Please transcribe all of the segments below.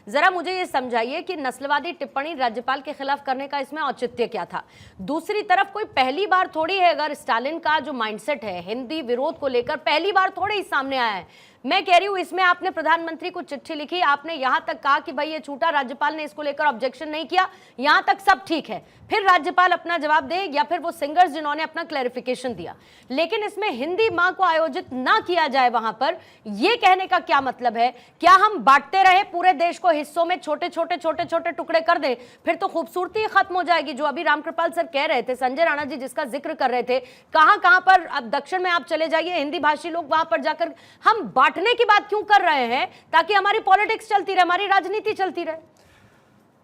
जरा मुझे ये समझाइए कि नस्लवादी टिप्पणी राज्यपाल के खिलाफ करने का इसमें औचित्य क्या था? दूसरी तरफ कोई पहली बार थोड़ी है, अगर स्टालिन का जो माइंडसेट है हिंदी विरोध को लेकर पहली बार थोड़े ही सामने आया है। मैं कह रही हूं इसमें आपने प्रधानमंत्री को चिट्ठी लिखी, आपने यहां तक कहा कि भाई ये छूटा, राज्यपाल ने इसको लेकर ऑब्जेक्शन नहीं किया, यहां तक सब ठीक है, फिर राज्यपाल अपना जवाब दे या फिर वो सिंगर्स जिन्होंने अपना क्लैरिफिकेशन दिया। लेकिन इसमें हिंदी माह को आयोजित ना किया जाए, वहां पर ये कहने का क्या मतलब है? क्या हम बांटते रहे पूरे देश को हिस्सों में, छोटे छोटे टुकड़े कर दें, फिर तो खूबसूरती खत्म हो जाएगी। जो अभी रामकृपाल सर कह रहे थे, संजय राणा जी जिसका जिक्र कर रहे थे, कहां पर, अब दक्षिण में आप चले जाइए, हिंदी भाषी लोग वहां पर जाकर हम बांटने की बात क्यों कर रहे हैं? ताकि हमारी पॉलिटिक्स चलती रहे, हमारी राजनीति चलती रहे।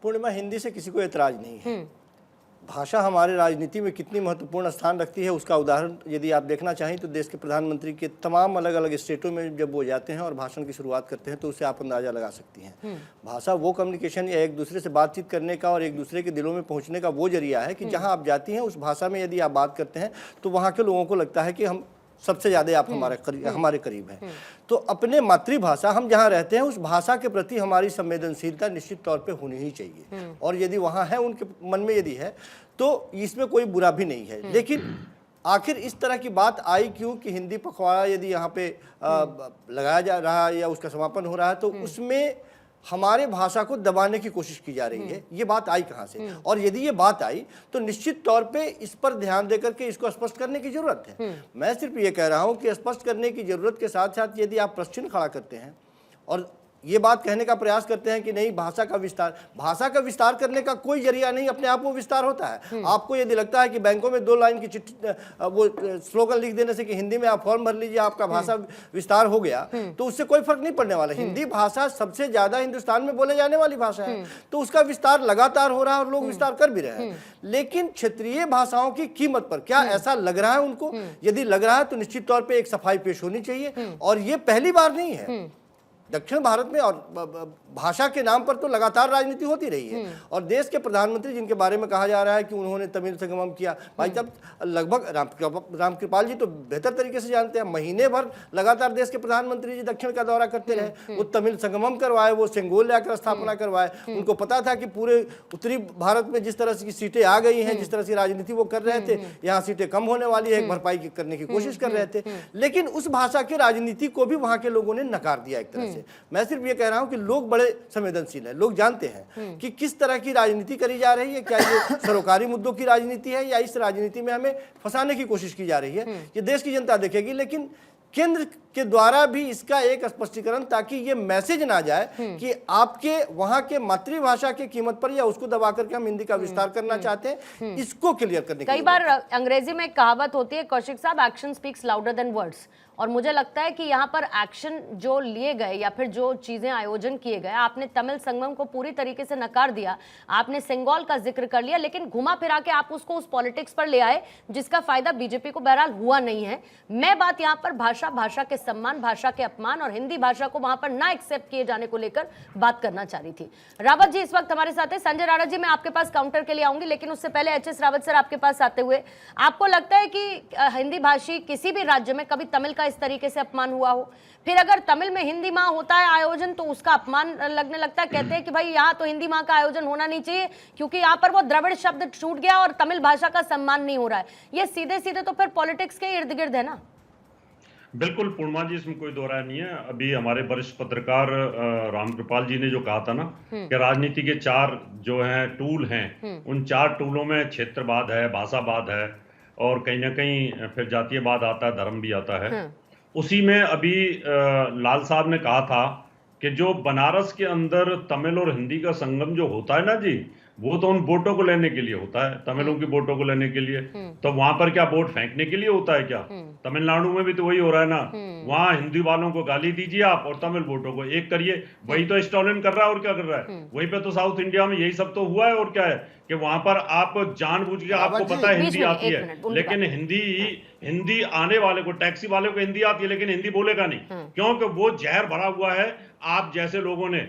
पूर्णिमा, हिंदी से किसी को एतराज नहीं है। भाषा हमारे राजनीति में कितनी महत्वपूर्ण स्थान रखती है उसका उदाहरण यदि आप देखना चाहें तो देश के प्रधानमंत्री के तमाम अलग अलग स्टेटों में जब वो जाते हैं और भाषण की शुरुआत करते हैं तो उससे आप अंदाजा लगा सकती हैं। भाषा वो कम्युनिकेशन या एक दूसरे से बातचीत करने का और एक दूसरे के दिलों में पहुंचने का वो जरिया है कि जहां आप जाती हैं उस भाषा में यदि आप बात करते हैं तो वहां के लोगों को लगता है कि हम सबसे ज़्यादा आप हमारे करीब हैं। तो अपने मातृभाषा, हम जहाँ रहते हैं उस भाषा के प्रति हमारी संवेदनशीलता निश्चित तौर पे होनी ही चाहिए, और यदि वहाँ है, उनके मन में यदि है तो इसमें कोई बुरा भी नहीं है। लेकिन आखिर इस तरह की बात आई क्यों कि हिंदी पखवाड़ा यदि यहाँ पे लगाया जा रहा है या उसका समापन हो रहा है तो उसमें हमारे भाषा को दबाने की कोशिश की जा रही है। ये बात आई कहाँ से? और यदि ये बात आई तो निश्चित तौर पे इस पर ध्यान देकर के इसको स्पष्ट करने की जरूरत है। मैं सिर्फ ये कह रहा हूँ कि स्पष्ट करने की जरूरत के साथ साथ यदि आप प्रश्न खड़ा करते हैं और ये बात कहने का प्रयास करते हैं कि नहीं भाषा का विस्तार करने का कोई जरिया नहीं, अपने आप वो विस्तार होता है। आपको यदि लगता है कि बैंकों में 2 लाइन की चिट्ठी वो स्लोगन लिख देने से कि हिंदी में आप फॉर्म भर लीजिए आपका भाषा विस्तार हो गया, तो उससे कोई फर्क नहीं पड़ने वाला। हिंदी भाषा सबसे ज्यादा हिंदुस्तान में बोले जाने वाली भाषा है, तो उसका विस्तार लगातार हो रहा है और लोग विस्तार कर भी रहे हैं। लेकिन क्षेत्रीय भाषाओं की कीमत पर क्या ऐसा लग रहा है उनको? यदि लग रहा है तो निश्चित तौर पर एक सफाई पेश होनी चाहिए, और ये पहली बार नहीं है। दक्षिण भारत में और भाषा के नाम पर तो लगातार राजनीति होती रही है, और देश के प्रधानमंत्री जिनके बारे में कहा जा रहा है कि उन्होंने तमिल संगमम किया, भाई जब लगभग रामकृपाल जी तो बेहतर तरीके से जानते हैं, महीने भर लगातार देश के प्रधानमंत्री जी दक्षिण का दौरा करते रहे, वो तमिल संगमम करवाए, वो सेंगोल लेकर स्थापना करवाए। उनको पता था कि पूरे उत्तरी भारत में जिस तरह की सीटें आ गई हैं, जिस तरह की राजनीति वो कर रहे थे, यहाँ सीटें कम होने वाली है, भरपाई करने की कोशिश कर रहे थे। लेकिन उस भाषा की राजनीति को भी वहां के लोगों ने नकार दिया एक तरह से। मैं सिर्फ ये कह रहा हूं कि लोग बड़े संवेदनशील हैं, लोग जानते हैं कि किस तरह की राजनीति करी जा रही है, क्या ये सरोकारी मुद्दों की राजनीति है या इस राजनीति में हमें फंसाने की कोशिश की जा रही है। ये देश की जनता देखेगी, लेकिन केंद्र के द्वारा भी इसका एक स्पष्टीकरण, ताकि ये मैसेज ना जाए कि आपके वहां के मातृभाषा की कीमत पर या उसको दबा करके हम हिंदी का विस्तार करना चाहते हैं, इसको क्लियर करने कई बार अंग्रेजी में एक कहावत होती है, कौशिक साहब, action speaks louder than words, और मुझे लगता है कि यहाँ पर एक्शन जो लिए गए या फिर जो चीजें आयोजन किए गए, आपने तमिल संगमम को पूरी तरीके से नकार दिया, आपने सिंगोल का जिक्र कर लिया, लेकिन घुमा फिरा के आप उसको उस पॉलिटिक्स पर ले आए जिसका फायदा बीजेपी को बहरहाल हुआ नहीं है। मैं बात यहाँ पर भाषा के सम्मान, भाषा के अपमान और हिंदी भाषा को वहां पर ना एक्सेप्ट किए जाने को लेकर बात करना चाह रही थी। रावत जी इस वक्त हमारे साथ है। संजय राणा जी मैं आपके पास काउंटर के लिए आऊंगी, लेकिन उससे पहले एच एस रावत सर आपके पास आते हुए, आपको लगता है कि हिंदी भाषी किसी भी राज्य में कभी तमिल का इस तरीके से अपमान हुआ हो? फिर अगर तमिल में हिंदी माह होता है आयोजन तो उसका अपमान लगने लगता है, कहते हैं कि भाई यहाँ तो हिंदी माह का आयोजन होना नहीं चाहिए क्योंकि यहाँ पर वो द्रविड़ शब्द छूट गया और तमिल भाषा का सम्मान नहीं हो रहा है। ये सीधे सीधे तो फिर पॉलिटिक्स के इर्द गिर्द है ना। बिल्कुल पूर्णिमा जी, इसमें कोई दो राय नहीं है। अभी हमारे वरिष्ठ पत्रकार रामकृपाल जी ने जो कहा था ना कि राजनीति के 4 जो हैं टूल हैं, उन 4 टूलों में क्षेत्रवाद है, भाषावाद है और कहीं ना कहीं फिर जातीयवाद आता है, धर्म भी आता है। उसी में अभी लाल साहब ने कहा था कि जो बनारस के अंदर तमिल और हिंदी का संगम जो होता है ना जी, वो तो उन वोटों को लेने के लिए होता है, तमिलों की वोटों को लेने के लिए। तो वहां पर क्या वोट फेंकने के लिए होता है क्या? तमिलनाडु में भी तो वही हो रहा है ना, वहां हिंदी वालों को गाली दीजिए आप और तमिल वोटों को एक करिए। वही तो स्टालिन कर रहा है और क्या कर रहा है। वहीं पे तो साउथ इंडिया में यही सब तो हुआ है। और क्या है कि वहां पर आप जानबूझ के, आपको पता है हिंदी आती है, लेकिन हिंदी आने वाले को, टैक्सी वाले को हिंदी आती है लेकिन हिंदी बोलेगा नहीं, क्योंकि वो जहर भरा हुआ है आप जैसे लोगों ने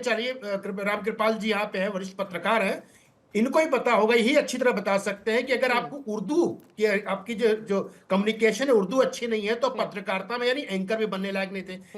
पहले चलिए राम कृपाल जी यहाँ पे हैं, वरिष्ठ पत्रकार हैं, इनको ही पता होगा, यही अच्छी तरह बता सकते हैं कि अगर आपको उर्दू की आपकी जो कम्युनिकेशन है उर्दू अच्छी नहीं है तो पत्रकारिता में यानी एंकर भी बनने लायक नहीं थे।